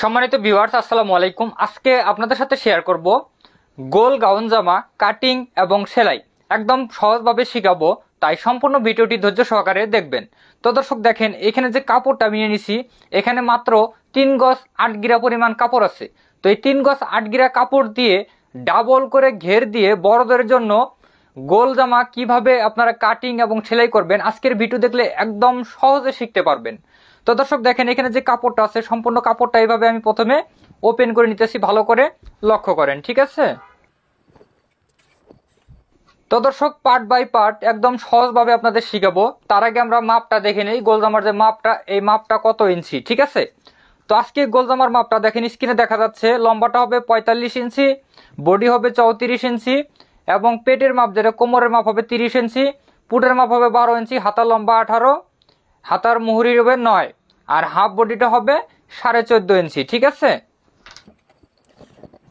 সম্মানিত ভিউয়ার্স, আসসালামু আলাইকুম। আজকে আপনাদের সাথে শেয়ার করব গোল গাউন জামা কাটিং এবং সেলাই একদম সহজভাবে শিখাবো, তাই সম্পূর্ণ ভিডিওটি ধৈর্য সহকারে দেখবেন। তো দর্শক দেখেন, এখানে যে কাপড়টা আমি নিয়ে নিছি, এখানে মাত্র 3 গজ 8 গিরা পরিমাণ কাপড় আছে। তো এই 3 গজ 8 গিরা কাপড় দিয়ে ডাবল করে ঘের দিয়ে বড়দের জন্য গোল জামা কিভাবে আপনারা কাটিং এবং সেলাই করবেন আজকের ভিডিও দেখলে একদম সহজে শিখতে পারবেন। তো দর্শক দেখেন, এখানে যে কাপড়টা আছে সম্পূর্ণ কাপড়টা এইভাবে আমি প্রথমে ওপেন করে নিতেছি, ভালো করে লক্ষ্য করেন, ঠিক আছে। তো দর্শক পার্ট বাই পার্ট একদম সহজভাবে আপনাদের শিখাবো। তার আগে আমরা মাপটা দেখে নেই, গোলজামার যে মাপটা, এই মাপটা কত ইঞ্চি, ঠিক আছে। তো আজকে গোলজামার মাপটা দেখেন, স্ক্রিনে দেখা যাচ্ছে। লম্বাটা হবে 45 ইঞ্চি, বডি হবে 34 ইঞ্চি এবং পেটের মাপ যেটা কোমরের মাপ হবে 30 ইঞ্চি, পুটের মাপ হবে 12 ইঞ্চি, হাতার লম্বা 18, হাতার মুহুরি হবে 9 আর হাফ বডিটা হবে 14.5 ইঞ্চি, ঠিক আছে।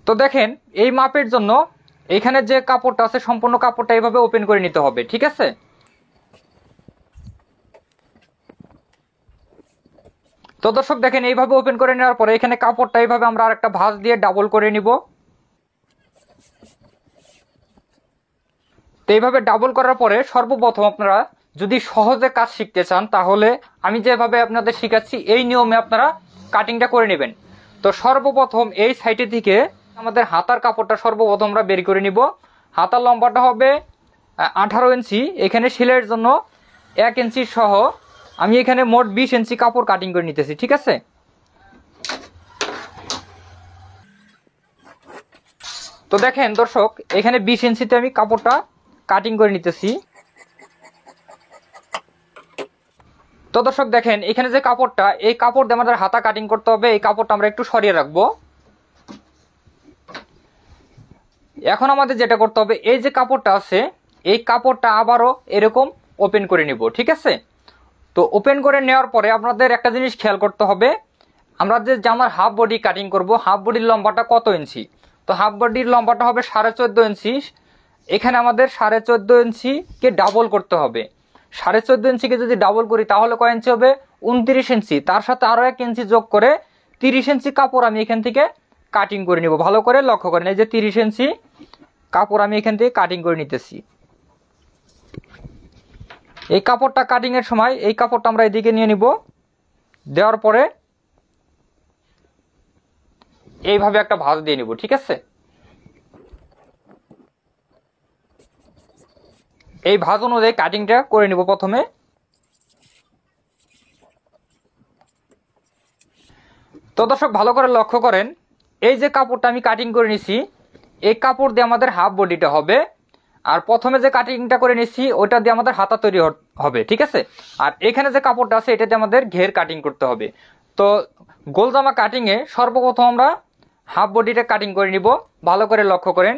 তো দেখেন, এই মাপের জন্য এখানে যে কাপড়টা আছে সম্পূর্ণ কাপড়টা এইভাবে ওপেন করে নিতে হবে, ঠিক আছে। তো দর্শক দেখেন, এইভাবে ওপেন করে নেওয়ার পরে এখানে কাপড়টা এইভাবে আমরা আরেকটা ভাঁজ দিয়ে ডাবল করে নিব। তো এইভাবে ডাবল করার পরে সর্বপ্রথম আপনারা যদি সহজে কাজ শিখতে চান তাহলে আমি যেভাবে আপনাদের শিখাচ্ছি এই নিয়মে আপনারা কাটিংটা করে নেবেন। তো সর্বপ্রথম এই সাইডে থেকে আমাদের হাতার কাপড়টা সর্বপ্রথম আমরা বের করে নিব। হাতার লম্বাটা হবে 18 ইঞ্চি, এখানে সেলাইয়ের জন্য 1 ইঞ্চি সহ আমি এখানে মোট 20 ইঞ্চি কাপড় কাটিং করে নিতেছি, ঠিক আছে। তো দেখেন দর্শক, এখানে 20 ইঞ্চিতে আমি কাপড়টা কাটিং করে নিতেছি। তো দর্শক দেখেন, এখানে যে কাপড়টা, এই কাপড় দিয়ে আমাদের হাতা কাটিং করতে হবে। এই কাপড়টা আমরা একটু সরিয়ে রাখবো। এখন আমাদের যেটা করতে হবে, এই যে কাপড়টা আছে এই কাপড়টা আবারও এরকম ওপেন করে নিব, ঠিক আছে। তো ওপেন করে নেওয়ার পরে আপনাদের একটা জিনিস খেয়াল করতে হবে, আমরা যে জামার হাফ বডি কাটিং করব, হাফ বডির লম্বাটা কত ইঞ্চি। তো হাফ বডির লম্বাটা হবে 14.5 ইঞ্চি। এখানে আমাদের 14.5 ইঞ্চিকে ডাবল করতে হবে। 14.5 ইঞ্চিকে যদি ডাবল করি তাহলে কয় ইঞ্চি হবে, 29 ইঞ্চি। তার সাথে আরো 1 ইঞ্চি যোগ করে 30 ইঞ্চি কাপড় আমি এখান থেকে কাটিং করে নিব। ভালো করে লক্ষ্য করেন, এই যে 30 ইঞ্চি কাপড় আমি এখান থেকে কাটিং করে নিতেছি। এই কাপড়টা কাটিং এর সময় এই কাপড়টা আমরা এদিকে নিয়ে নিব, দেওয়ার পরে এইভাবে একটা ভাঁজ দিয়ে নিব, ঠিক আছে। এই ভাঁজ অনুযায়ী কাটিংটা করে নিব প্রথমে। তো দর্শক ভালো করে লক্ষ্য করেন, এই যে কাপড়টা আমি কাটিং করে নিছি এই কাপড় দিয়ে আমাদের হাফ বডিটা হবে, আর প্রথমে যে কাটিংটা করে নিছি ওইটা দিয়ে আমাদের হাতা তৈরি হবে, ঠিক আছে। আর এখানে যে কাপড়টা আছে এটা দিয়ে আমাদের ঘের কাটিং করতে হবে। তো গোল জামা কাটিং এ সর্বপ্রথম আমরা হাফ বডিটা কাটিং করে নিব। ভালো করে লক্ষ্য করেন,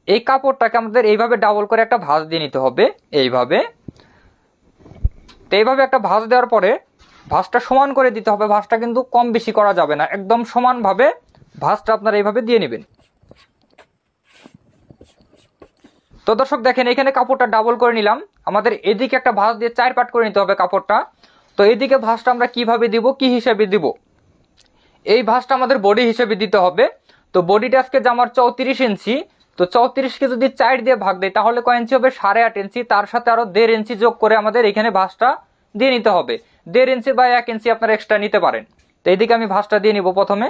এই কাপড়টাকে আমাদের এইভাবে ডাবল করে একটা ভাঁজ দিয়ে নিতে হবে, এইভাবে। তো এইভাবে একটা ভাঁজ দেওয়ার পরে ভাঁজটা সমান করে দিতে হবে। ভাঁজটা কিন্তু কম বেশি করা যাবে না, একদম সমানভাবে ভাঁজটা আপনারা এইভাবে দিয়ে নেবেন। তো দর্শক দেখেন, এখানে কাপড়টা ডাবল করে নিলাম। আমাদের এদিকে একটা ভাঁজ দিয়ে 4 পার্ট করে নিতে হবে কাপড়টা। তো এইদিকে ভাঁজটা আমরা কিভাবে দিব, কি হিসাবে দিব, এই ভাঁজটা আমাদের বডি হিসেবে দিতে হবে। তো বডিটা আজকে জামার 34 ইঞ্চি। তো 34কে যদি 4 দিয়ে ভাগ দেয় তাহলে কয় ইঞ্চি হবে, 8.5 ইঞ্চি। তার সাথে আরো 1.5 ইঞ্চি যোগ করে আমাদের এখানে ভাঁজটা দিয়ে নিতে হবে। 1.5 ইঞ্চি বা 1 ইঞ্চি আপনারা এক্সট্রা নিতে পারেন। তো এইদিকে আমি ভাঁজটা দিয়ে নিব প্রথমে।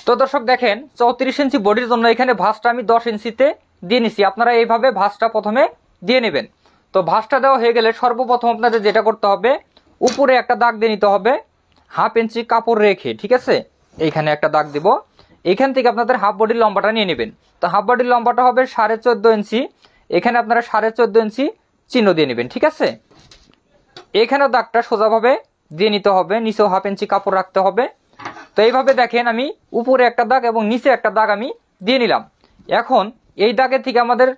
তো দর্শক দেখেন, 34 ইঞ্চি বডির জন্য এখানে ভাঁজটা আমি 10 ইঞ্চিতে দিয়ে নিছি। আপনারা এইভাবে ভাঁজটা প্রথমে দিয়ে নেবেন। তো ভাঁজটা দেওয়া হয়ে গেলে সর্বপ্রথম আপনাদের যেটা করতে হবে, উপরে একটা দাগ দিয়ে নিতে হবে হাফ ইঞ্চি কাপড় রেখে, ঠিক আছে। এইখানে একটা দাগ দিব। এখান থেকে আপনাদের হাফ বডির লম্বাটা নিয়ে নেবেন। তো হাফ বডির লম্বাটা হবে 14.5 ইঞ্চি। এখানে আপনারা 14.5 ইঞ্চি চিহ্ন দিয়ে নেবেন, ঠিক আছে। এখানেও দাগটা সোজাভাবে দিয়ে নিতে হবে, নিচেও হাফ ইঞ্চি কাপড় রাখতে হবে। তো এইভাবে দেখেন, আমি উপরে একটা দাগ এবং নিচে একটা দাগ আমি দিয়ে নিলাম। এখন এই দাগের থেকে আমাদের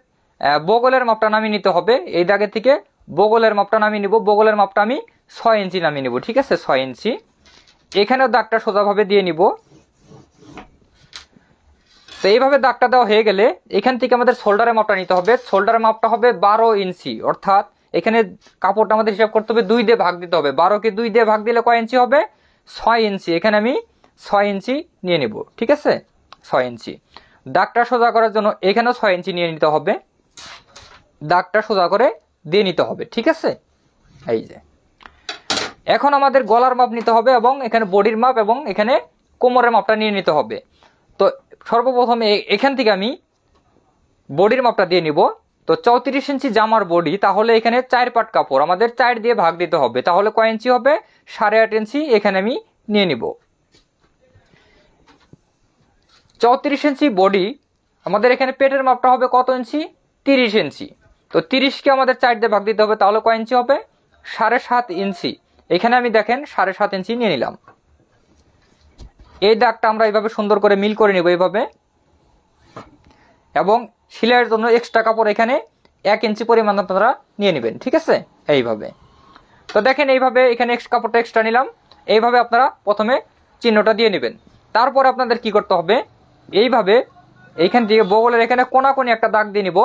বগলের মাপটা নামিয়ে নিতে হবে। এই দাগের থেকে বগলের মাপটা নামিয়ে নিব। বগলের মাপটা আমি 6 ইঞ্চি নামিয়ে নিব, ঠিক আছে, 6 ইঞ্চি। এখানেও দাগটা সোজাভাবে দিয়ে নিব। তো এইভাবে দাগটা দেওয়া হয়ে গেলে এখান থেকে আমাদের শোল্ডারের মাপটা নিতে হবে। শোল্ডারের মাপটা হবে 12 ইঞ্চি, অর্থাৎ এখানে কাপড়টা আমাদের হিসাব করতে হবে 2 দিয়ে ভাগ দিতে হবে। 12কে 2 দিয়ে ভাগ দিলে কয় ইঞ্চি হবে? 6 ইঞ্চি। এখানে আমি 6 ইঞ্চি নিয়ে নেব, ঠিক আছে? 6 ইঞ্চি। দাগটা সোজা করার জন্য এখানেও 6 ইঞ্চি নিয়ে নিতে হবে, দাগটা সোজা করে দিয়ে নিতে হবে, ঠিক আছে? এই যে এখন আমাদের গলার মাপ নিতে হবে এবং এখানে বডির মাপ এবং এখানে কোমরের মাপটা নিয়ে নিতে হবে। তো সর্বপ্রথম এখান থেকে আমি বডির মাপটা দিয়ে নিব। তো 34 ইঞ্চি জামার বডি, তাহলে এখানে 4 পাট কাপড় আমাদের 4 দিয়ে ভাগ দিতে হবে, তাহলে কয় ইঞ্চি হবে? 8.5 ইঞ্চি এখানে আমি নিয়ে নিব। 34 ইঞ্চি বডি, আমাদের এখানে পেটের মাপটা হবে কত ইঞ্চি? 30 ইঞ্চি। তো 30কে আমাদের 4 দিয়ে ভাগ দিতে হবে, তাহলে কয় ইঞ্চি হবে? 7.5 ইঞ্চি। এখানে আমি দেখেন 7.5 ইঞ্চি নিয়ে নিলাম। এই দাগটা আমরা এইভাবে সুন্দর করে মিল করে নিব এইভাবে, এবং সেলাইয়ের জন্য এক্সট্রা কাপড় এখানে 1 ইঞ্চি পরিমাণ আপনারা নিয়ে নেবেন, ঠিক আছে? এইভাবে। তো দেখেন এইভাবে এখানে কাপড়টা এক্সট্রা নিলাম। এইভাবে আপনারা প্রথমে চিহ্নটা দিয়ে নেবেন। তারপর আপনাদের কি করতে হবে? এইভাবে এইখান থেকে বগলের এখানে কোনাকুনি একটা দাগ দিয়ে নিব।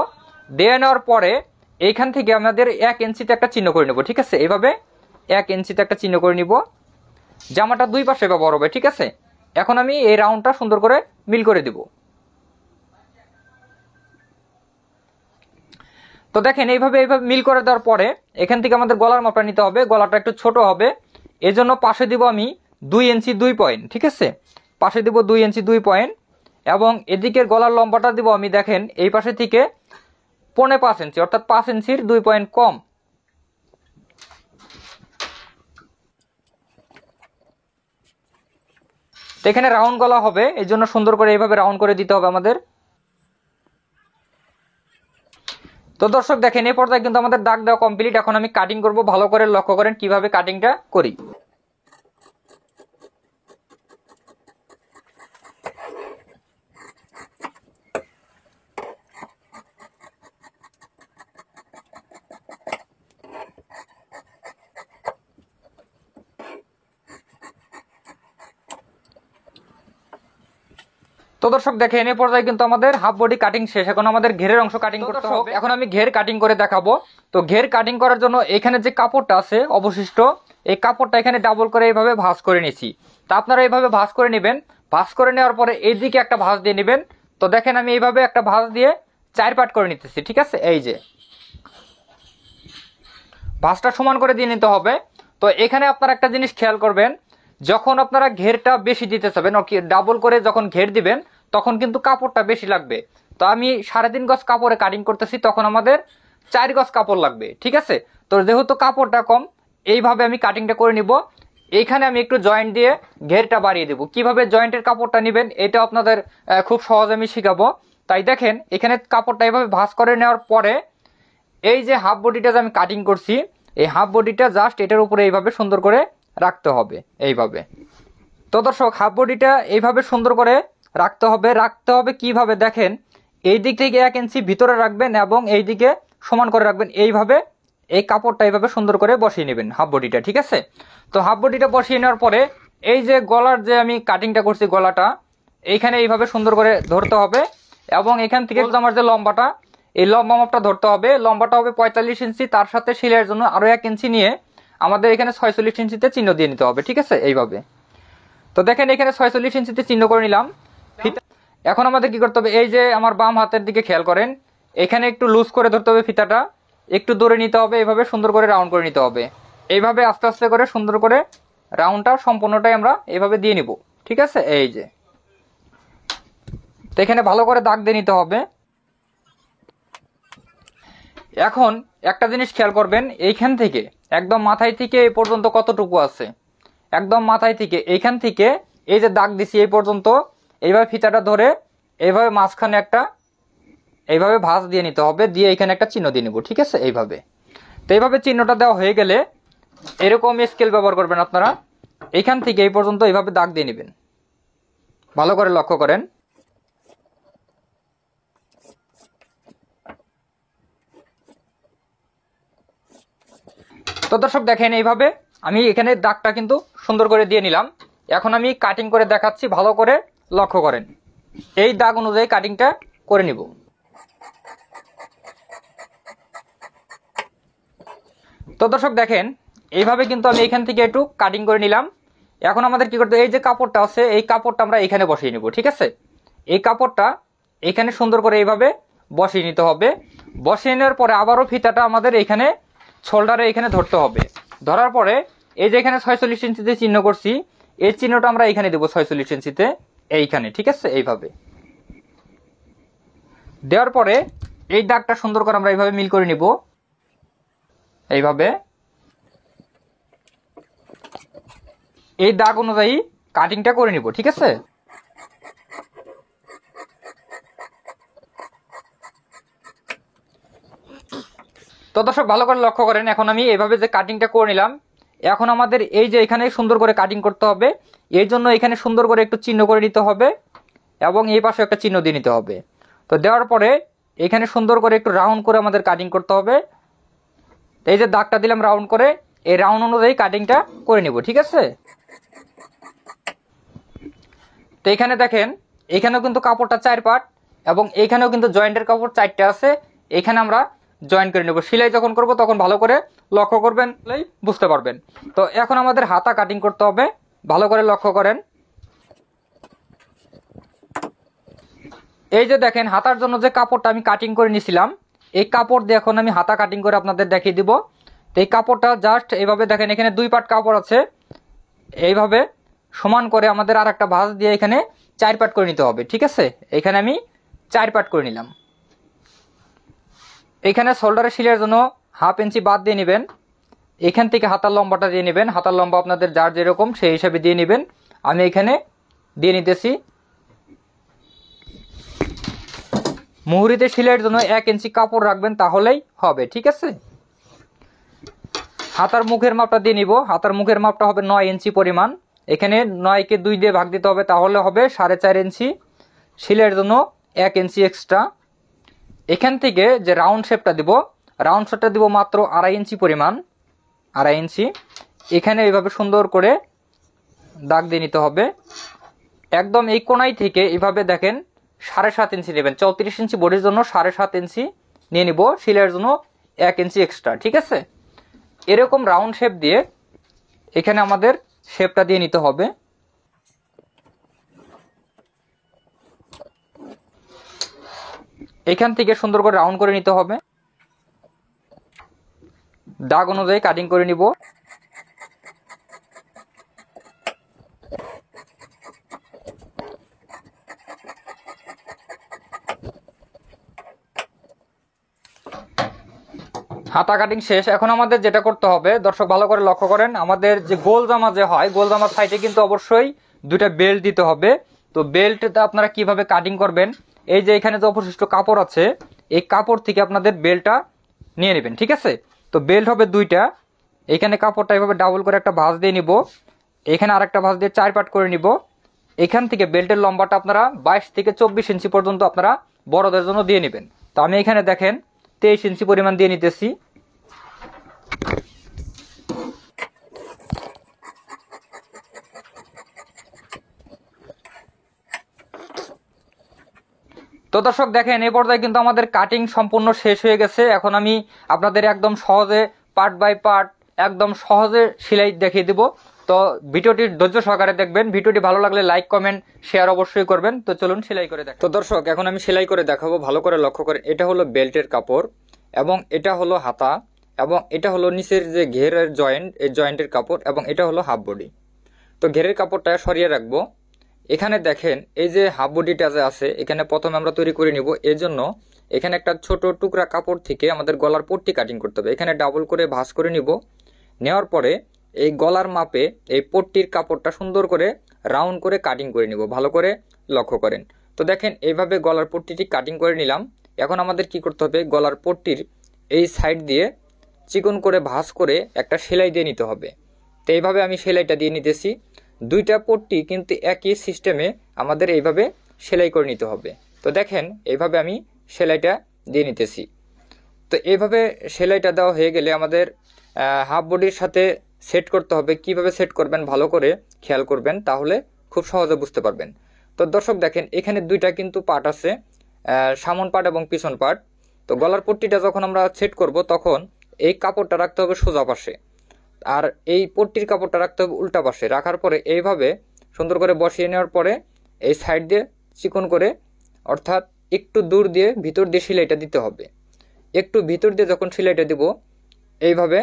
দিয়ে নেওয়ার পরে এইখান থেকে আমাদের 1 ইঞ্চিতে একটা চিহ্ন করে নেব, ঠিক আছে? এইভাবে 1 ইঞ্চিতে একটা চিহ্ন করে নিব। জামাটা 2 পাশে ব্যবহার হবে, ঠিক আছে? এখন আমি এই রাউন্ডটা সুন্দর করে মিল করে দিব। তো দেখেন এইভাবে মিল করে দেওয়ার পরে এখান থেকে আমাদের গলার মাপটা নিতে হবে। গলাটা একটু ছোট হবে, এজন্য পাশে দিব আমি 2 ইঞ্চি 2 পয়েন্ট, ঠিক আছে? পাশে দিব 2 ইঞ্চি 2 পয়েন্ট, এবং এদিকের গলার লম্বাটা দিব আমি দেখেন এই পাশে থেকে 4.5 ইঞ্চি, অর্থাৎ 5 ইঞ্চির 2 পয়েন্ট কম। তো এখানে রাউন্ড গলা হবে, এই জন্য সুন্দর করে এইভাবে রাউন্ড করে দিতে হবে আমাদের। তো দর্শক দেখেন এই পর্যায়ে কিন্তু আমাদের দাগ দেওয়া কমপ্লিট। এখন আমি কাটিং করব, ভালো করে লক্ষ্য করেন কিভাবে কাটিংটা করি। তো দর্শক দেখেন এই পর্যায়ে কিন্তু আমাদের হাফ বডি কাটিং শেষ। এখন আমাদের ঘেরের অংশ কাটিং করতে হবে। এখন আমি ঘের কাটিং করে দেখাবো। তো ঘের কাটিং করার জন্য এখানে যে কাপড়টা আছে অবশিষ্ট, এই কাপড়টা এখানে ডাবল করে এইভাবে ভাঁজ করে নিয়েছি। তা আপনারা এইভাবে ভাঁজ করে নেবেন। ভাঁজ করে নেওয়ার পরে এইদিকে একটা ভাঁজ দিয়ে নেবেন। তো দেখেন আমি এইভাবে একটা ভাঁজ দিয়ে 4 পার্ট করে নিতেছি, ঠিক আছে? এই যে ভাঁজটা সমান করে দিয়ে নিতে হবে। তো এখানে আপনারা একটা জিনিস খেয়াল করবেন, যখন আপনারা ঘেরটা বেশি দিতে চাবেন, ডাবল করে যখন ঘের দিবেন তখন কিন্তু কাপড়টা বেশি লাগবে। তো আমি 3.5 গজ কাপড়ে কাটিং করতেছি, তখন আমাদের 4 গজ কাপড় লাগবে, ঠিক আছে? তো যেহেতু কাপড়টা কম, এইভাবে আমি কাটিংটা করে নিব। এইখানে আমি একটু জয়েন্ট দিয়ে ঘেরটা বাড়িয়ে দেব। কিভাবে জয়েন্টের কাপড়টা নেবেন এটা আপনাদের খুব সহজ আমি শিখাবো। তাই দেখেন এখানে কাপড়টা এইভাবে ভাঁজ করে নেওয়ার পরে এই যে হাফ বডিটা যে আমি কাটিং করছি, এই হাফ বডিটা জাস্ট এটার উপরে এইভাবে সুন্দর করে রাখতে হবে, এইভাবে। তো দর্শক হাফ বডিটা এইভাবে সুন্দর করে রাখতে হবে কিভাবে দেখেন, এই দিক থেকে 1 ইঞ্চি ভিতরে রাখবেন এবং এই দিকে সমান করে রাখবেন। এইভাবে এই কাপড়টা এইভাবে সুন্দর করে বসিয়ে নেবেন হাফ বডিটা, ঠিক আছে? তো হাফ বডিটা বসিয়ে নেওয়ার পরে এই যে গলার যে আমি কাটিংটা করছি, গলাটা এইখানে এইভাবে সুন্দর করে ধরতে হবে, এবং এখান থেকে আমার যে লম্বাটা, এই লম্বা মাপটা ধরতে হবে। লম্বাটা হবে 45 ইঞ্চি, তার সাথে সেলাইয়ের জন্য আরো 1 ইঞ্চি নিয়ে আমাদের এখানে 46 ইঞ্চিতে চিহ্ন দিয়ে নিতে হবে, ঠিক আছে? এইভাবে। তো দেখেন এখানে 46 ইঞ্চিতে চিহ্ন করে নিলাম। এখন আমাদের কি করতে হবে, এই যে আমার বাম হাতের দিকে খেয়াল করেন, এখানে একটু লুজ করে ধরতে হবে, ফিতাটা একটু দূরে নিতে হবে, এইভাবে সুন্দর করে রাউন্ড করে নিতে হবে। এইভাবে আস্তে আস্তে করে সুন্দর করে রাউন্ডটা সম্পূর্ণটাই আমরা এইভাবে দিয়ে নিব, ঠিক আছে? এই যে তো এখানে ভালো করে দাগ দিয়ে নিতে হবে। এখন একটা জিনিস খেয়াল করবেন, এইখান থেকে একদম মাথায় থেকে এই পর্যন্ত কতটুকু আছে, একদম মাথায় থেকে এইখান থেকে এই যে দাগ দিছি এই পর্যন্ত, এইভাবে ফিতাটা ধরে এইভাবে মাঝখানে একটা এইভাবে ভাঁজ দিয়ে নিতে হবে, দিয়ে এখানে একটা চিহ্ন দিয়ে নিব, ঠিক আছে? এইভাবে। তো এইভাবে চিহ্নটা দেওয়া হয়ে গেলে এরকম স্কেল ব্যবহার করবেন আপনারা, এইখান থেকে এই পর্যন্ত এইভাবে দাগ দিয়ে নেবেন। ভালো করে লক্ষ্য করেন। তো দর্শক দেখেন এইভাবে আমি এখানে দাগটা কিন্তু সুন্দর করে দিয়ে নিলাম। এখন আমি কাটিং করে দেখাচ্ছি, ভালো করে লক্ষ্য করেন। এই দাগ অনুযায়ী কাটিংটা করে নিব। তো দর্শক দেখেন এইভাবে কিন্তু আমি এখান থেকে একটু কাটিং করে নিলাম। এখন আমাদের কি করতে, এই যে কাপড়টা আছে এই কাপড়টা আমরা এখানে বসিয়ে নিব। ঠিক আছে, এই কাপড়টা এখানে সুন্দর করে এইভাবে বসিয়ে নিতে হবে। বসিয়ে নেওয়ার পরে আবারও ফিতাটা আমাদের এখানে শোল্ডারে এখানে ধরতে হবে। ধরার পরে এই যে এখানে 46 ইঞ্চিতে চিহ্ন করছি, এই চিহ্নটা আমরা এখানে দেবো 46 ইঞ্চিতে এইখানে। ঠিক আছে, এইভাবে দেওয়ার পরে এই দাগটা সুন্দর করে আমরা এইভাবে মিল করে নিব। এইভাবে এই দাগ অনুযায়ী কাটিংটা করে নিব। ঠিক আছে, তো দর্শক ভালো করে লক্ষ্য করেন, এখন আমি এইভাবে যে কাটিংটা করে নিলাম, এখন আমাদের এই যে এখানে সুন্দর করে কাটিং করতে হবে। এই জন্য এখানে সুন্দর করে একটু চিহ্ন করে নিতে হবে এবং এই পাশে একটা চিহ্ন দিয়ে নিতে হবে। তো দেওয়ার পরে এখানে সুন্দর করে একটু রাউন্ড করে আমাদের কাটিং করতে হবে। এই যে দাগটা দিলাম রাউন্ড করে, এই রাউন্ড অনুযায়ী কাটিংটা করে নিব। ঠিক আছে, তো এখানে দেখেন এখানেও কিন্তু কাপড়টা 4 পার্ট এবং এখানেও কিন্তু জয়েন্টের কাপড় 4টা আছে। এখানে আমরা জয়েন করে নেব। সেলাই যখন করব তখন ভালো করে লক্ষ্য করবেন, বুঝতে পারবেন। তো এখন আমাদের হাতা কাটিং করতে হবে, ভালো করে লক্ষ্য করেন। এই যে দেখেন হাতার জন্য যে কাপড়টা আমি কাটিং করে নিয়েছিলাম, এই কাপড় দিয়ে এখন আমি হাতা কাটিং করে আপনাদের দেখিয়ে দিব। তো এই কাপড়টা জাস্ট এইভাবে দেখেন, এখানে 2 পার্ট কাপড় আছে, এইভাবে সমান করে আমাদের আর একটা ভাঁজ দিয়ে এখানে 4 পার্ট করে নিতে হবে। ঠিক আছে, এখানে আমি 4 পার্ট করে নিলাম। এখানে শোল্ডারের সিলাইয়ের জন্য 1/2 ইঞ্চি বাদ দিয়ে নেবেন। এখান থেকে হাতার লম্বাটা দিয়ে নেবেন, হাতার লম্বা আপনাদের যার যেরকম সেই হিসাবে দিয়ে নেবেন। আমি এখানে দিয়ে নিতেছি। মুহুরিতে সিলাইয়ের জন্য 1 ইঞ্চি কাপড় রাখবেন, তাহলেই হবে। ঠিক আছে, হাতার মুখের মাপটা দিয়ে নিব। হাতার মুখের মাপটা হবে 9 ইঞ্চি পরিমাণ। এখানে 9কে 2 দিয়ে ভাগ দিতে হবে, তাহলে হবে 4.5 ইঞ্চি। সিলাইয়ের জন্য 1 ইঞ্চি এক্সট্রা। এখান থেকে যে রাউন্ড শেপটা দিব, রাউন্ড শেপটা দিব মাত্র 2.5 ইঞ্চি পরিমাণ, 2.5 ইঞ্চি। এখানে এইভাবে সুন্দর করে দাগ দিয়ে নিতে হবে। একদম এই কোনাই থেকে এইভাবে দেখেন 7.5 ইঞ্চি নেবেন। 34 ইঞ্চি বডির জন্য 7.5 ইঞ্চি নিয়ে নিব, সিলাইয়ের জন্য 1 ইঞ্চি এক্সট্রা। ঠিক আছে, এরকম রাউন্ড শেপ দিয়ে এখানে আমাদের শেপটা দিয়ে নিতে হবে। এখান থেকে সুন্দর করে রাউন্ড করে নিতে হবে, দাগ অনুযায়ী কাটিং করে নিব। হাতা কাটিং শেষ। এখন আমাদের যেটা করতে হবে, দর্শক ভালো করে লক্ষ্য করেন, আমাদের যে গোল জামা যে হয়, গোল জামার সাইডে কিন্তু অবশ্যই 2টা বেল্ট দিতে হবে। তো বেল্টটা আপনারা কিভাবে কাটিং করবেন, এই যে এখানে যে অবশিষ্ট কাপড় আছে, এই কাপড় থেকে আপনাদের বেল্টটা নিয়ে নেবেন। ঠিক আছে, তো বেল্ট হবে 2টা। এখানে কাপড়টা এভাবে ডাবল করে একটা ভাঁজ দিয়ে নিব, এখানে আরেকটা ভাঁজ দিয়ে 4 পার্ট করে নিব। এখান থেকে বেল্টের লম্বাটা আপনারা 22 থেকে 24 ইঞ্চি পর্যন্ত আপনারা বড়দের জন্য দিয়ে নেবেন। তো আমি এখানে দেখেন 23 ইঞ্চি পরিমাণ দিয়ে নিতেছি। তো দর্শক দেখেন এই পর্যায়ে কিন্তু আমাদের কাটিং সম্পূর্ণ শেষ হয়ে গেছে। এখন আমি আপনাদের একদম সহজে পার্ট বাই পার্ট একদম সহজে সেলাই দেখিয়ে দিব। তো ভিডিওটি ধৈর্য সহকারে দেখবেন। ভিডিওটি ভালো লাগলে লাইক কমেন্ট শেয়ার অবশ্যই করবেন। তো চলুন সেলাই করে দেখ। তো দর্শক এখন আমি সেলাই করে দেখাবো, ভালো করে লক্ষ্য করে। এটা হলো বেল্টের কাপড় এবং এটা হলো হাতা এবং এটা হলো নিচের যে ঘেরের জয়েন্ট, এই জয়েন্টের কাপড় এবং এটা হলো হাফ বডি। তো ঘেরের কাপড়টা সরিয়ে রাখবো। এখানে দেখেন এই যে হাফ বডিটা যে আছে, এখানে প্রথমে আমরা তৈরি করে নিব। এর জন্য এখানে একটা ছোট টুকরা কাপড় থেকে আমাদের গলার পট্টি কাটিং করতে হবে। এখানে ডাবল করে ভাঁজ করে নিব। নেওয়ার পরে এই গলার মাপে এই পট্টির কাপড়টা সুন্দর করে রাউন্ড করে কাটিং করে নিব, ভালো করে লক্ষ্য করেন। তো দেখেন এইভাবে গলার পট্টিটি কাটিং করে নিলাম। এখন আমাদের কি করতে হবে, গলার পট্টির এই সাইড দিয়ে চিকন করে ভাঁজ করে একটা সেলাই দিয়ে নিতে হবে। তো এইভাবে আমি সেলাইটা দিয়ে নিতেছি। 2টা পট্টি কিন্তু একই সিস্টেমে আমাদের এইভাবে সেলাই করে নিতে হবে। তো দেখেন এইভাবে আমি সেলাইটা দিয়ে নিতেছি। তো এইভাবে সেলাইটা দেওয়া হয়ে গেলে আমাদের হাফ বডির সাথে সেট করতে হবে। কিভাবে সেট করবেন ভালো করে খেয়াল করবেন, তাহলে খুব সহজে বুঝতে পারবেন। তো দর্শক দেখেন এখানে দুইটা কিন্তু পার্ট আছে, সামন পার্ট এবং পিছন পার্ট। তো গলার পট্টিটা যখন আমরা সেট করব তখন এই কাপড়টা রাখতে হবে সোজা পাশে, আর এই পট্টির কাপড়টা রাখতে হবে উল্টা পাশে। রাখার পরে এইভাবে সুন্দর করে বসিয়ে নেওয়ার পরে এই সাইড দিয়ে চিকন করে, অর্থাৎ একটু দূর দিয়ে ভিতর দিয়ে সেলাইটা দিতে হবে। একটু ভিতর দিয়ে যখন সেলাইটা দিব এইভাবে,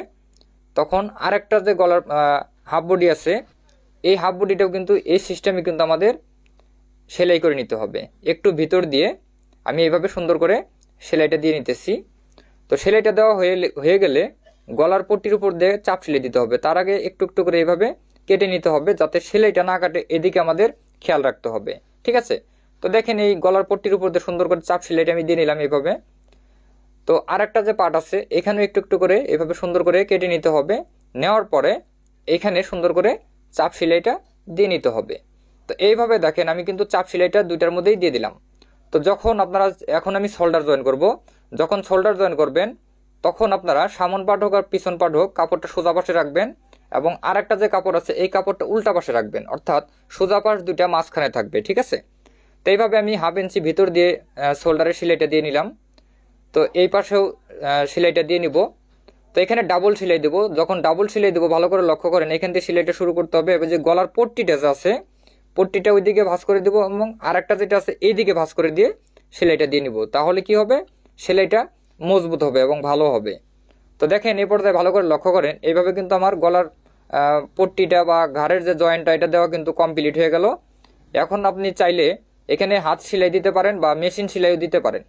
তখন আরেকটা যে গলার হাফ বডি আছে, এই হাফ বডিটাও কিন্তু এই সিস্টেমে কিন্তু আমাদের সেলাই করে নিতে হবে। একটু ভিতর দিয়ে আমি এইভাবে সুন্দর করে সেলাইটা দিয়ে নিতেছি। তো সেলাইটা দেওয়া হয়ে গেলে গলার পট্টির উপর দিয়ে চাপ সেলাই দিতে হবে। তার আগে একটু একটু করে এইভাবে কেটে নিতে হবে, যাতে সেলাইটা না কাটে, এদিকে আমাদের খেয়াল রাখতে হবে। ঠিক আছে, তো দেখেন এই গলার পট্টির উপর দিয়ে সুন্দর করে চাপ সেলাইটা আমি দিয়ে নিলাম এইভাবে। তো আরেকটা যে পার্ট আছে এখানেও একটু একটু করে এভাবে সুন্দর করে কেটে নিতে হবে। নেওয়ার পরে এখানে সুন্দর করে চাপ সেলাইটা দিয়ে নিতে হবে। তো এইভাবে দেখেন আমি কিন্তু চাপ সেলাইটা দুইটার মধ্যেই দিয়ে দিলাম। তো যখন আপনারা, এখন আমি শোল্ডার জয়েন করব, যখন শোল্ডার জয়েন করবেন তখন আপনারা সামন পার্ট হোক আর পিছন পার্ট হোক কাপড়টা সোজা পাশে রাখবেন, এবং আরেকটা যে কাপড় আছে এই কাপড়টা উল্টা পাশে রাখবেন, অর্থাৎ সোজা পাশ দুইটা মাঝখানে থাকবে। ঠিক আছে, তো এইভাবে আমি হাফ ইঞ্চি ভিতর দিয়ে শোল্ডারের সেলাইটা দিয়ে নিলাম। তো এই পাশেও সেলাইটা দিয়ে নিব। তো এখানে ডাবল সেলাই দেবো। যখন ডাবল সেলাই দেবো ভালো করে লক্ষ্য করেন, এখান থেকে সেলাইটা শুরু করতে হবে। এবার যে গলার পট্টিটা যে আছে, পট্টিটা ওইদিকে ভাঁজ করে দেবো, এবং আরেকটা যেটা আছে এইদিকে ভাঁজ করে দিয়ে সেলাইটা দিয়ে নিব। তাহলে কি হবে, সেলাইটা মজবুত হবে এবং ভালো হবে। তো দেখেন এই পর্যায়ে ভালো করে লক্ষ্য করেন, এইভাবে কিন্তু আমার গলার পট্টিটা বা ঘাড়ের যে জয়েন্টটা এটা দেওয়া কিন্তু কমপ্লিট হয়ে গেল। এখন আপনি চাইলে এখানে হাত সেলাই দিতে পারেন বা মেশিন সেলাইও দিতে পারেন।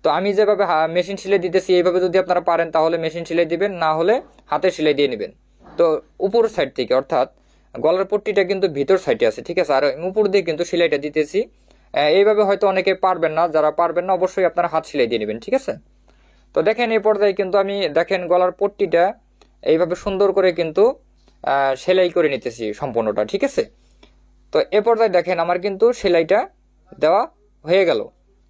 তো আমি যেভাবে মেশিন সেলাই দিতেছি এইভাবে যদি আপনারা পারেন তাহলে মেশিন সেলাই দিবেন, না হলে হাতে সেলাই দিয়ে নেবেন। তো উপর সাইড থেকে, অর্থাৎ গলার পট্টিটা কিন্তু ভিতর সাইডে আছে। ঠিক আছে, আর উপর দিয়ে কিন্তু সেলাইটা দিতেছি। এইভাবে হয়তো অনেকে পারবেন না, যারা পারবেন না অবশ্যই আপনারা হাত সেলাই দিয়ে নেবেন। ঠিক আছে, তো দেখেন এই পর্যায়ে কিন্তু আমি দেখেন গলার পট্টিটা এইভাবে সুন্দর করে কিন্তু সেলাই করে নিতেছি সম্পূর্ণটা। ঠিক আছে, তো এ পর্যায়ে দেখেন আমার কিন্তু সেলাইটা দেওয়া হয়ে গেল।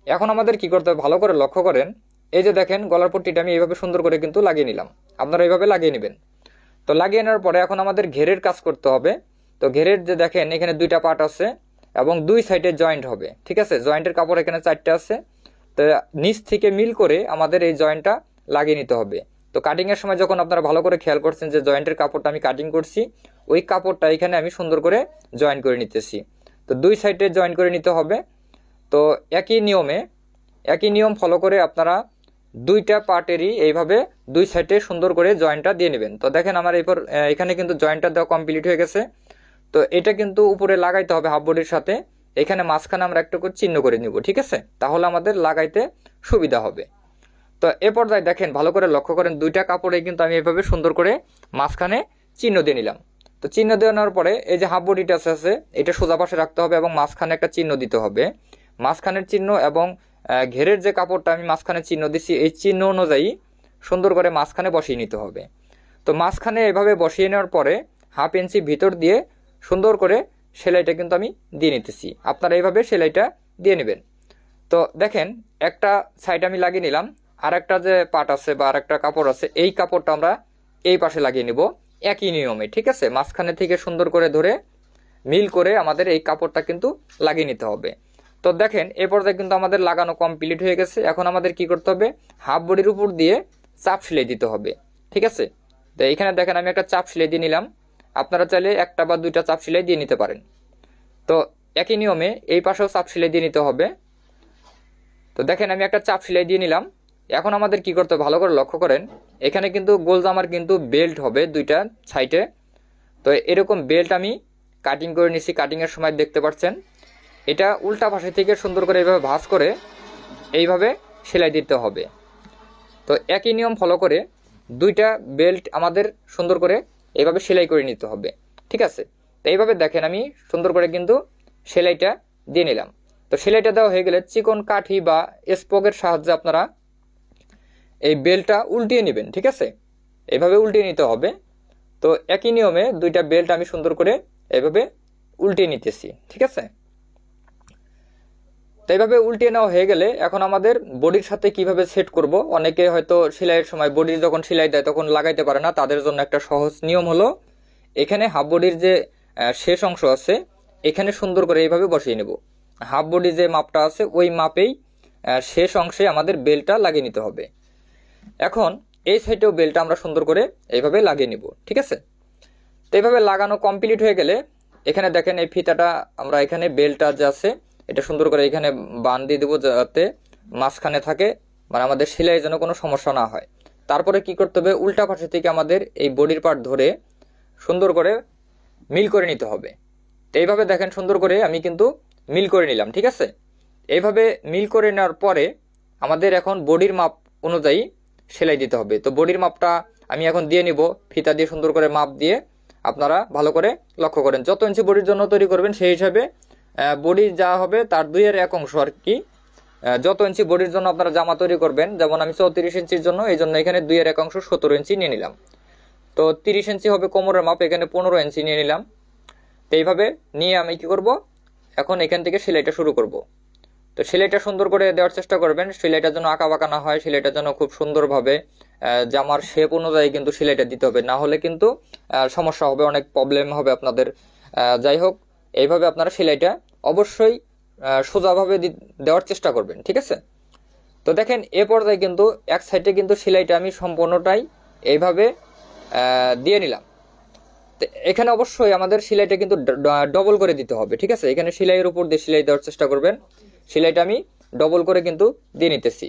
এখন আমাদের কি করতে হবে ভালো করে লক্ষ্য করেন, এই যে দেখেন গলার পট্টিটা আমি এইভাবে সুন্দর করে কিন্তু লাগিয়ে নিলাম। আপনারা এইভাবে লাগিয়ে নেবেন। তো লাগিয়ে নেওয়ার পরে এখন আমাদের ঘেরের কাজ করতে হবে। তো ঘেরের যে দেখেন এখানে দুইটা পার্ট আছে এবং দুই সাইডে জয়েন্ট হবে। ঠিক আছে, জয়েন্টের কাপড় এখানে 4টা আছে। তো নিচ থেকে মিল করে আমাদের এই জয়েন্টটা লাগিয়ে নিতে হবে। তো কাটিং এর সময় যখন আপনারা ভালো করে খেয়াল করছেন যে জয়েন্টের কাপড়টা আমি কাটিং করছি, ওই কাপড়টা এখানে আমি সুন্দর করে জয়েন করে নিতেছি। তো দুই সাইডে জয়েন করে নিতে হবে। তো একই নিয়ম ফলো করে আপনারা দুইটা পার্টেরই এইভাবে দুই সাইডে সুন্দর করে জয়েন্টটা দিয়ে নেবেন। তো দেখেন আমার এখানে কিন্তু জয়েন্টটা দেওয়া কমপ্লিট হয়ে গেছে। তো এটা কিন্তু উপরে লাগাইতে হবে হাফ বডির সাথে। এখানে মাঝখানে আমরা একটা করে চিহ্ন করে নিব। ঠিক আছে, তাহলে আমাদের লাগাইতে সুবিধা হবে। তো এ পর্যায়ে দেখেন ভালো করে লক্ষ্য করেন, দুইটা কাপড়ে কিন্তু আমি এভাবে সুন্দর করে মাঝখানে চিহ্ন দিয়ে নিলাম। তো চিহ্ন দেওয়ার পরে এই যে হাফ বডিটা আছে এটা সোজা পাশে রাখতে হবে এবং মাঝখানে একটা চিহ্ন দিতে হবে। মাঝখানের চিহ্ন এবং ঘেরের যে কাপড়টা আমি মাঝখানে চিহ্ন দিচ্ছি এই চিহ্ন অনুযায়ী সুন্দর করে মাঝখানে বসিয়ে নিতে হবে। তো মাঝখানে এভাবে বসিয়ে নেওয়ার পরে হাফ ইঞ্চি ভিতর দিয়ে সুন্দর করে সেলাইটা কিন্তু আমি দিয়ে নিতেছি। আপনারা এইভাবে সেলাইটা দিয়ে নেবেন। তো দেখেন একটা সাইড আমি লাগিয়ে নিলাম, আর একটা যে পার্ট আছে বা আর একটা কাপড় আছে এই কাপড়টা আমরা এই পাশে লাগিয়ে নিব একই নিয়মে। ঠিক আছে, মাঝখানে থেকে সুন্দর করে ধরে মিল করে আমাদের এই কাপড়টা কিন্তু লাগিয়ে নিতে হবে। তো দেখেন এই পর্যায়ে কিন্তু আমাদের লাগানো কমপ্লিট হয়ে গেছে। এখন আমাদের কি করতে হবে, হাফ বডির উপর দিয়ে চাপ সেলাই দিতে হবে। ঠিক আছে, তো এইখানে দেখেন আমি একটা চাপ সেলাই দিয়ে নিলাম। আপনারা চাইলে একটা বা দুইটা চাপ সেলাই দিয়ে নিতে পারেন। তো একই নিয়মে এই পাশেও চাপ সেলাই দিয়ে নিতে হবে। তো দেখেন আমি একটা চাপ সেলাই দিয়ে নিলাম। এখন আমাদের কি করতে হবে ভালো করে লক্ষ্য করেন, এখানে কিন্তু গোল জামার কিন্তু বেল্ট হবে দুইটা সাইডে। তো এরকম বেল্ট আমি কাটিং করে নিছি। কাটিং এর সময় দেখতে পাচ্ছেন এটা উল্টা পাশে থেকে সুন্দর করে এইভাবে ভাঁজ করে এইভাবে সেলাই দিতে হবে। তো একই নিয়ম ফলো করে দুইটা বেল্ট আমাদের সুন্দর করে এইভাবে সেলাই করে নিতে হবে। ঠিক আছে, তো এইভাবে দেখেন আমি সুন্দর করে কিন্তু সেলাইটা দিয়ে নিলাম। তো সেলাইটা দেওয়া হয়ে গেলে চিকন কাঠি বা স্পোকের সাহায্যে আপনারা এই বেল্টটা উল্টিয়ে নেবেন। ঠিক আছে, এইভাবে উল্টিয়ে নিতে হবে। তো একই নিয়মে দুইটা বেল্ট আমি সুন্দর করে এইভাবে উল্টিয়ে নিতেছি। ঠিক আছে, তো এইভাবে উল্টিয়ে নেওয়া হয়ে গেলে এখন আমাদের বডির সাথে কিভাবে সেট করব, অনেকে হয়তো সেলাইয়ের সময় বডি যখন সেলাই দেয় তখন লাগাইতে পারে না, তাদের জন্য একটা সহজ নিয়ম হলো এখানে হাফ বডির যে শেষ অংশ আছে এখানে সুন্দর করে এইভাবে বসিয়ে নেব। হাফ বডি যে মাপটা আছে ওই মাপেই শেষ অংশে আমাদের বেল্টটা লাগিয়ে নিতে হবে। এখন এই সাইডেও বেল্টটা আমরা সুন্দর করে এইভাবে লাগিয়ে নিব, ঠিক আছে। তো এইভাবে লাগানো কমপ্লিট হয়ে গেলে এখানে দেখেন এই ফিতাটা আমরা এখানে বেল্টটা যে আছে এটা সুন্দর করে এখানে বাঁধ দিয়ে দেবো যাতে মাঝখানে থাকে, মানে আমাদের সেলাই যেন কোনো সমস্যা না হয়। তারপরে কি করতে হবে, উল্টা পাশে থেকে আমাদের এই বডির পার্ট ধরে সুন্দর করে মিল করে নিতে হবে। তো এইভাবে দেখেন সুন্দর করে আমি কিন্তু মিল করে নিলাম, ঠিক আছে। এইভাবে মিল করে নেওয়ার পরে আমাদের এখন বডির মাপ অনুযায়ী সেলাই দিতে হবে। তো বডির মাপটা আমি এখন দিয়ে নিব, ফিতা দিয়ে সুন্দর করে মাপ দিয়ে আপনারা ভালো করে লক্ষ্য করেন। যত ইঞ্চি বডির জন্য তৈরি করবেন সেই হিসাবে বডি যা হবে তার 2-এর 1 অংশ আর কি। যত ইঞ্চি বডির জন্য আপনারা জামা তৈরি করবেন, যেমন আমি 34 ইঞ্চির জন্য, এই জন্য এখানে 2-এর 1 অংশ 17 ইঞ্চি নিয়ে নিলাম। তো 30 ইঞ্চি হবে কোমরের মাপ, এখানে 15 ইঞ্চি নিয়ে নিলাম। তো এইভাবে নিয়ে আমি কি করব, এখন এখান থেকে সেলাইটা শুরু করব। তো সেলাইটা সুন্দর করে দেওয়ার চেষ্টা করবেন, সেলাইটা যেন আঁকা বাঁকা না হয়, সেলাইটা যেন খুব সুন্দরভাবে জামার শেপ অনুযায়ী কিন্তু সেলাইটা দিতে হবে, না হলে কিন্তু সমস্যা হবে, অনেক প্রবলেম হবে আপনাদের। যাই হোক, এইভাবে আপনারা সেলাইটা অবশ্যই সোজাভাবে দেওয়ার চেষ্টা করবেন, ঠিক আছে। তো দেখেন এ পর্যায়ে কিন্তু এক সাইডে কিন্তু সেলাইটা আমি সম্পূর্ণটাই এইভাবে দিয়ে নিলাম। এখানে অবশ্যই আমাদের সেলাইটা কিন্তু ডবল করে দিতে হবে, ঠিক আছে। এখানে সেলাইয়ের উপর দিয়ে সেলাই দেওয়ার চেষ্টা করবেন, সেলাইটা আমি ডবল করে কিন্তু দিয়ে নিতেছি।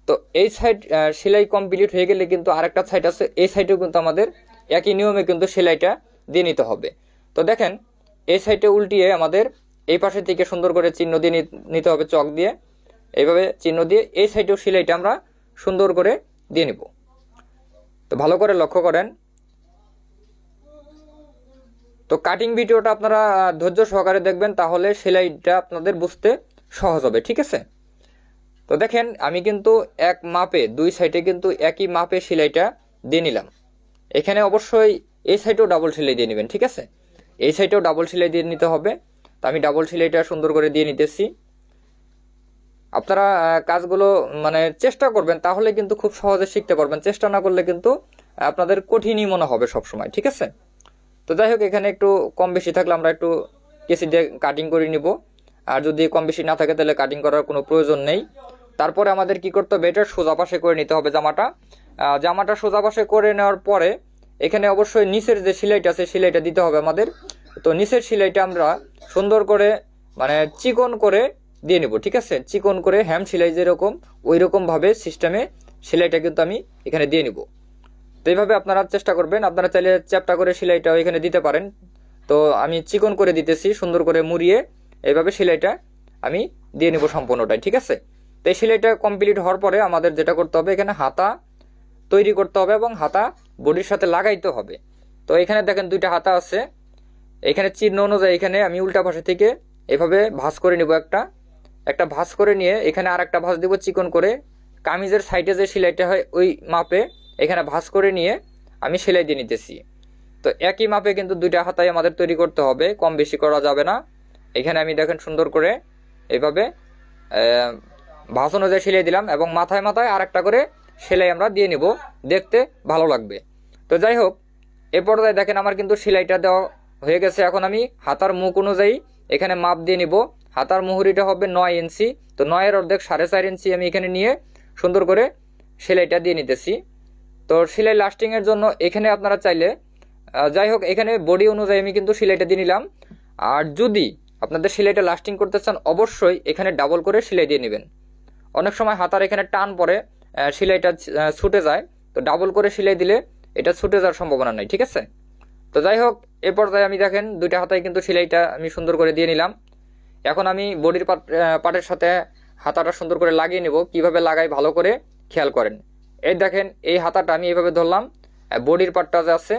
তো এই সাইড সেলাই কমপ্লিট হয়ে গেলে কিন্তু আরেকটা সাইড আছে, এই সাইডেও কিন্তু আমাদের একই নিয়মে কিন্তু সেলাইটা দিয়ে নিতে হবে। তো দেখেন এই সাইডে উল্টিয়ে আমাদের এই পাশে থেকে সুন্দর করে চিহ্ন দিয়ে নিতে হবে, চক দিয়ে এইভাবে চিহ্ন দিয়ে এই সাইডেও সেলাইটা আমরা সুন্দর করে দিয়ে নিব। তো ভালো করে লক্ষ্য করেন। তো কাটিং ভিডিওটা আপনারা ধৈর্য সহকারে দেখবেন, তাহলে সেলাইটা আপনাদের বুঝতে সহজ হবে, ঠিক আছে। তো দেখেন আমি কিন্তু এক মাপে 2 সাইডে কিন্তু একই মাপে সেলাইটা দিয়ে নিলাম। এখানে অবশ্যই এই সাইডেও ডাবল সেলাই দিয়ে নেবেন, ঠিক আছে। এই সাইডেও ডাবল সেলাই দিয়ে নিতে হবে। তো আমি ডাবল সেলাইটা সুন্দর করে দিয়ে নিতেছি। আপনারা কাজগুলো মানে চেষ্টা করবেন, তাহলে কিন্তু খুব সহজে শিখতে পারবেন। চেষ্টা না করলে কিন্তু আপনাদের কঠিনই মনে হবে সবসময়, ঠিক আছে। তো যাই হোক, এখানে একটু কম বেশি থাকলে আমরা একটু কেসি দিয়ে কাটিং করে নিব, আর যদি কম বেশি না থাকে তাহলে কাটিং করার কোনো প্রয়োজন নেই। তারপরে আমাদের কি করতে হবে, এটা সোজা পাশে করে নিতে হবে জামাটা সোজা পাশে করে নেওয়ার পরে এখানে অবশ্যই নিচের যে সেলাইটা আছে সেলাইটা দিতে হবে আমাদের। তো নিচের সেলাইটা আমরা সুন্দর করে মানে চিকন করে দিয়ে নিব, ঠিক আছে। চিকন করে হ্যাম সেলাই যেরকম ওই রকম ভাবে সিস্টেমে সেলাইটা কিন্তু আমি এখানে দিয়ে নিব। তো এইভাবে আপনারা চেষ্টা করবেন, আপনারা চাইলে চ্যাপটা করে সেলাইটা এখানে দিতে পারেন। তো আমি চিকন করে দিতেছি, সুন্দর করে মুড়িয়ে এইভাবে সেলাইটা আমি দিয়ে নিব সম্পূর্ণটাই, ঠিক আছে। তো এই সেলাইটা কমপ্লিট হওয়ার পরে আমাদের যেটা করতে হবে, এখানে হাতা তৈরি করতে হবে এবং হাতা বডির সাথে লাগাইতে হবে। তো এখানে দেখেন 2টা হাতা আছে, এখানে চিহ্ন অনুযায়ী এখানে আমি উল্টা পাশে থেকে এভাবে ভাঁজ করে নিব, একটা ভাঁজ করে নিয়ে এখানে আর একটা ভাঁজ দিব চিকন করে, কামিজের সাইডে যে সেলাইটা হয় ওই মাপে এখানে ভাঁজ করে নিয়ে আমি সেলাই দিয়ে নিতেছি। তো একই মাপে কিন্তু 2টা হাতাই আমাদের তৈরি করতে হবে, কম বেশি করা যাবে না। এখানে আমি দেখেন সুন্দর করে এইভাবে ভাঁজ অনুযায়ী সেলাই দিলাম এবং মাথায় মাথায় আর একটা করে সেলাই আমরা দিয়ে নিব, দেখতে ভালো লাগবে। তো যাই হোক, এ পর্যায়ে দেখেন আমার কিন্তু সেলাইটা দেওয়া হয়ে গেছে। এখন আমি হাতার মুখ অনুযায়ী এখানে মাপ দিয়ে নিব। হাতার মুহুরিটা হবে 9 ইঞ্চি, তো 9-এর অর্ধেক 4.5 ইঞ্চি আমি এখানে নিয়ে সুন্দর করে সেলাইটা দিয়ে নিতেছি। তো সেলাই লাস্টিং এর জন্য এখানে আপনারা চাইলে যাই হোক, এখানে বডি অনুযায়ী আমি কিন্তু সেলাইটা দিয়ে নিলাম। আর যদি আপনাদের সেলাইটা লাস্টিং করতে চান অবশ্যই এখানে ডাবল করে সেলাই দিয়ে নেবেন। অনেক সময় হাতার এখানে টান পরে সেলাইটা ছুটে যায়, তো ডাবল করে সেলাই দিলে এটা ছুটে যাওয়ার সম্ভাবনা নাই, ঠিক আছে। তো যাই হোক, এ পর্যায়ে আমি দেখেন 2টা হাতায় কিন্তু সেলাইটা আমি সুন্দর করে দিয়ে নিলাম। এখন আমি বডির পার্টের সাথে হাতাটা সুন্দর করে লাগিয়ে নেব। কিভাবে লাগাই ভালো করে খেয়াল করেন। এই দেখেন এই হাতাটা আমি এইভাবে ধরলাম, বডির পার্টটা যে আছে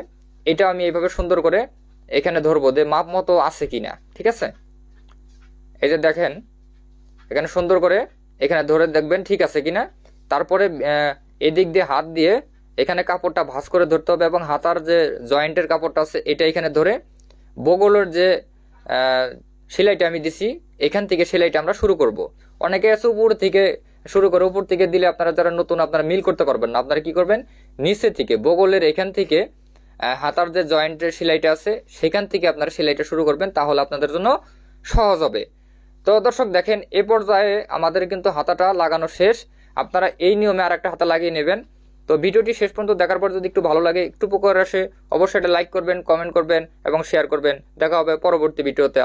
এটা আমি এইভাবে সুন্দর করে এখানে ধরবো, যে মাপ মতো আছে কিনা, ঠিক আছে। এই যে দেখেন এখানে সুন্দর করে এখানে ধরে দেখবেন ঠিক আছে কিনা। তারপরে এদিক দিয়ে হাত দিয়ে এখানে কাপড়টা ভাঁজ করে ধরতে হবে এবং হাতার যে জয়েন্টের কাপড়টা আছে এটা এখানে ধরে বগলের যে সেলাইটা আমি দিছি এখান থেকে সেলাইটা আমরা শুরু করব। অনেকে আছে উপর থেকে শুরু করে, উপর থেকে দিলে আপনারা যারা নতুন আপনারা মিল করতে পারবেন না। আপনারা কি করবেন, নিচে থেকে বগলের এখান থেকে হাতার যে জয়েন্টের সেলাইটা আছে সেখান থেকে আপনারা সেলাইটা শুরু করবেন, তাহলে আপনাদের জন্য সহজ হবে। তো দর্শক দেখেন এই পর্যায়ে আমাদের কিন্তু হাতাটা লাগানো শেষ। আপনারা এই নিয়মে আর একটা হাতা লাগিয়ে নেবেন। তো ভিডিওটি শেষ পর্যন্ত দেখার পর যদি একটু ভালো লাগে, একটু উপকার আসে, অবশ্যই এটা লাইক করবেন, কমেন্ট করবেন এবং শেয়ার করবেন। দেখা হবে পরবর্তী ভিডিওতে।